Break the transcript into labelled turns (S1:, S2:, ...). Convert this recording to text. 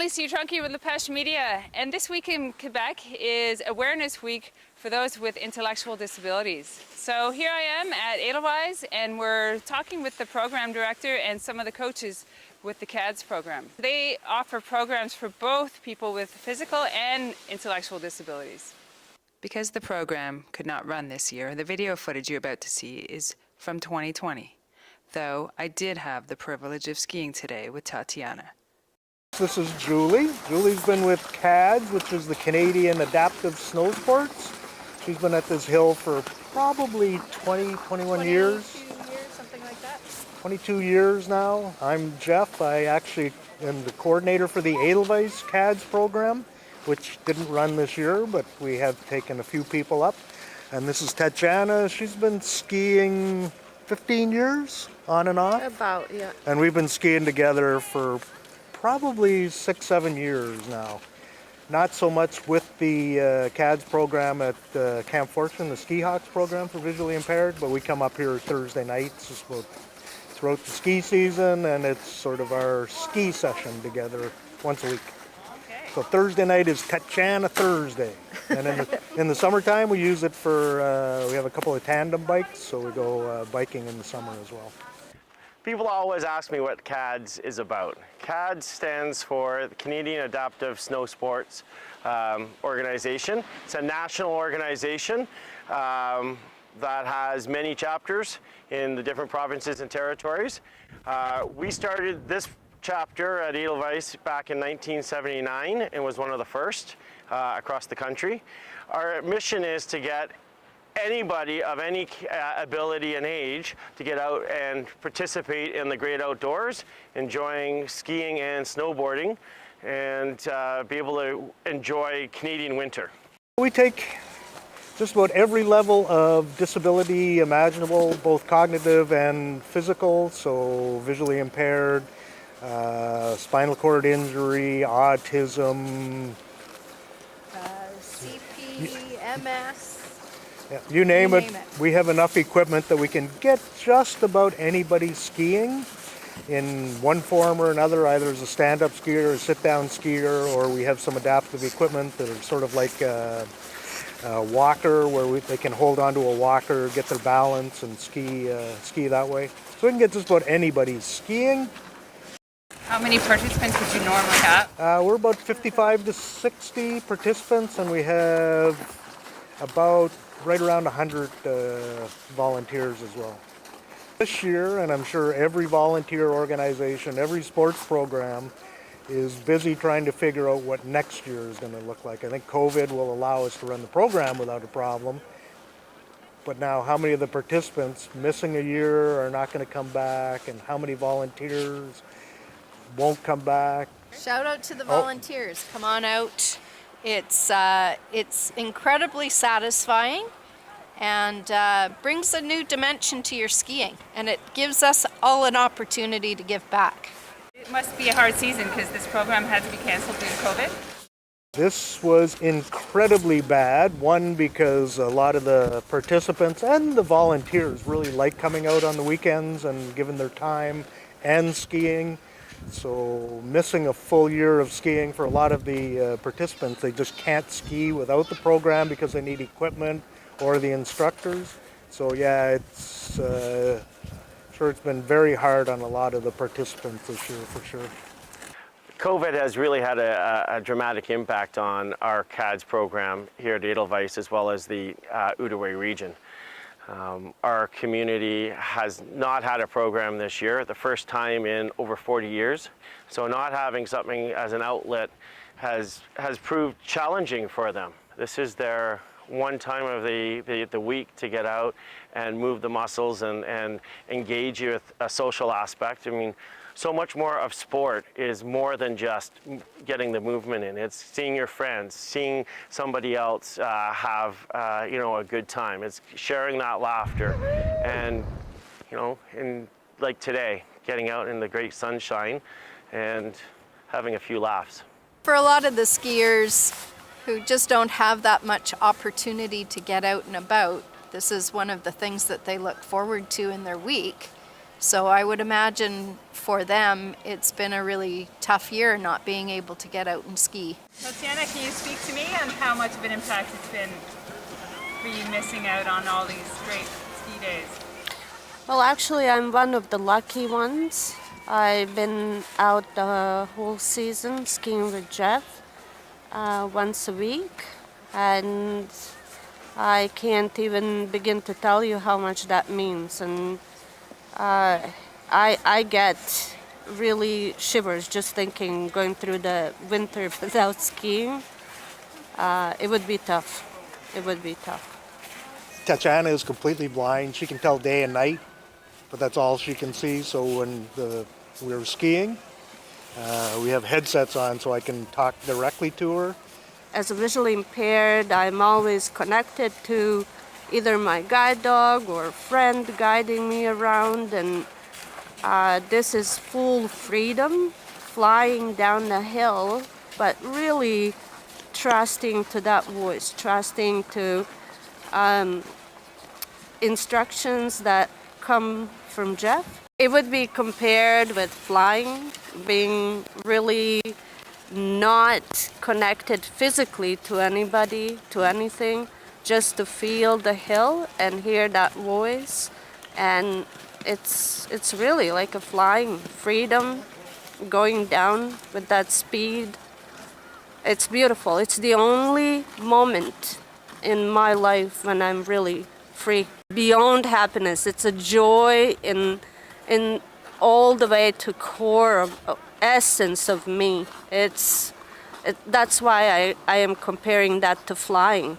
S1: Emily C. with La Pêche Media, and this week in Quebec is Awareness Week for those with intellectual disabilities. So here I am at Edelweiss, and we're talking with the program director and some of the coaches with the CADS program. They offer programs for both people with physical and intellectual disabilities. Because the program could not run this year, the video footage you're about to see is from 2020, though I did have the privilege of skiing today with Tatiana.
S2: This is Julie. Julie's been with CADS, which is the Canadian Adaptive Snow Sports. She's been at this hill for probably 21 years.
S3: 22 years, something like that.
S2: 22 years now. I'm Jeff. I actually am the coordinator for the Edelweiss CADS program, which didn't run this year, but we have taken a few people up. And this is Tatiana. She's been skiing 15 years on and off.
S3: About, yeah.
S2: And we've been skiing together for probably 6-7 years now. Not so much with the CADS program at Camp Fortune, the Ski Hawks program for visually impaired, but we come up here Thursday nights just about throughout the ski season, and it's sort of our ski session together once a week.
S1: Okay.
S2: So Thursday night is Tatiana Thursday. And in the summertime we use it for, we have a couple of tandem bikes, so we go biking in the summer as well.
S4: People always ask me what CADS is about. CADS stands for the Canadian Adaptive Snow Sports Organization. It's a national organization that has many chapters in the different provinces and territories. We started this chapter at Edelweiss back in 1979 and was one of the first across the country. Our mission is to get anybody of any ability and age to get out and participate in the great outdoors, enjoying skiing and snowboarding, and be able to enjoy Canadian winter.
S2: We take just about every level of disability imaginable, both cognitive and physical, so visually impaired, spinal cord injury, autism,
S3: CP, MS.
S2: Yeah, you name it. We have enough equipment that we can get just about anybody skiing in one form or another, either as a stand-up skier or a sit-down skier, or we have some adaptive equipment that are sort of like a walker where they can hold onto a walker, get their balance, and ski that way. So we can get just about anybody skiing.
S1: How many participants would you normally have?
S2: We're about 55 to 60 participants, and we have about right around 100 volunteers as well. This year, and I'm sure every volunteer organization, every sports program is busy trying to figure out what next year is going to look like. I think COVID will allow us to run the program without a problem. But now how many of the participants missing a year are not going to come back, and how many volunteers won't come back?
S3: Shout out to the volunteers. Come on out. It's incredibly satisfying and brings a new dimension to your skiing, and it gives us all an opportunity to give back.
S1: It must be a hard season because this program had to be canceled due to COVID.
S2: This was incredibly bad, one because a lot of the participants and the volunteers really like coming out on the weekends and giving their time and skiing. So missing a full year of skiing for a lot of the participants, they just can't ski without the program because they need equipment or the instructors. So yeah, it's sure it's been very hard on a lot of the participants this year for sure.
S4: COVID has really had a dramatic impact on our CADS program here at Edelweiss as well as the Outaouais region. Our community has not had a program this year, the first time in over 40 years. So not having something as an outlet has proved challenging for them. This is their one time of the week to get out and move the muscles and engage with a social aspect. I mean, so much more of sport is more than just getting the movement in. It's seeing your friends, seeing somebody else have a good time. It's sharing that laughter, and like today, getting out in the great sunshine and having a few laughs.
S3: For a lot of the skiers who just don't have that much opportunity to get out and about, this is one of the things that they look forward to in their week. So I would imagine for them it's been a really tough year not being able to get out and ski.
S1: Tatiana, can you speak to me on how much of an impact it's been for you missing out on all these great ski days?
S5: Well, actually, I'm one of the lucky ones. I've been out the whole season skiing with Jeff once a week, and I can't even begin to tell you how much that means. And I get really shivers just thinking going through the winter without skiing. It would be tough. It would be tough.
S2: Tatiana is completely blind. She can tell day and night, but that's all she can see. So when we're skiing, we have headsets on so I can talk directly to her.
S5: As a visually impaired, I'm always connected to either my guide dog or a friend guiding me around, and this is full freedom, flying down the hill, but really trusting to that voice, trusting to instructions that come from Jeff. It would be compared with flying, being really not connected physically to anybody, to anything, just to feel the hill and hear that voice. And it's really like a flying, freedom, going down with that speed. It's beautiful. It's the only moment in my life when I'm really free. Beyond happiness, it's a joy in all the way to core of essence of me. That's why I am comparing that to flying.